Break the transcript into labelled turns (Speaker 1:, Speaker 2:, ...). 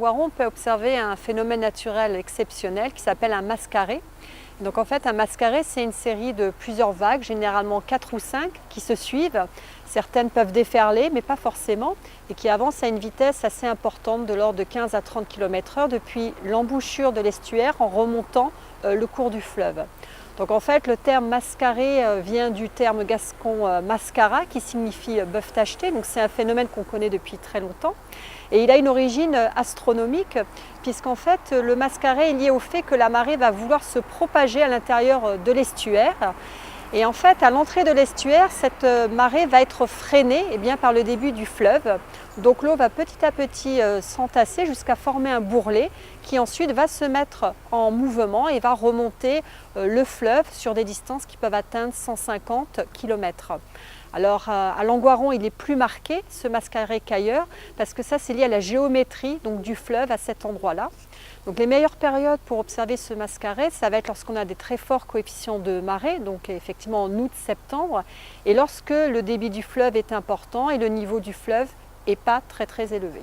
Speaker 1: Langoiron, on peut observer un phénomène naturel exceptionnel qui s'appelle un mascaret. Donc en fait, un mascaret, c'est une série de plusieurs vagues, généralement 4 ou 5, qui se suivent. Certaines peuvent déferler, mais pas forcément, et qui avancent à une vitesse assez importante de l'ordre de 15 à 30 km/h depuis l'embouchure de l'estuaire en remontant le cours du fleuve. Donc en fait, le terme mascaret vient du terme gascon mascara qui signifie bœuf tacheté. Donc c'est un phénomène qu'on connaît depuis très longtemps. Et il a une origine astronomique puisqu'en fait le mascaret est lié au fait que la marée va vouloir se propager à l'intérieur de l'estuaire. Et en fait, à l'entrée de l'estuaire, cette marée va être freinée par le début du fleuve. Donc l'eau va petit à petit s'entasser jusqu'à former un bourrelet qui ensuite va se mettre en mouvement et va remonter le fleuve sur des distances qui peuvent atteindre 150 km. Alors à Langoiron, il est plus marqué ce mascaret qu'ailleurs parce que ça c'est lié à la géométrie donc, du fleuve à cet endroit-là. Donc les meilleures périodes pour observer ce mascaret, ça va être lorsqu'on a des très forts coefficients de marée, donc effectivement en août-septembre, et lorsque le débit du fleuve est important et le niveau du fleuve n'est pas très élevé.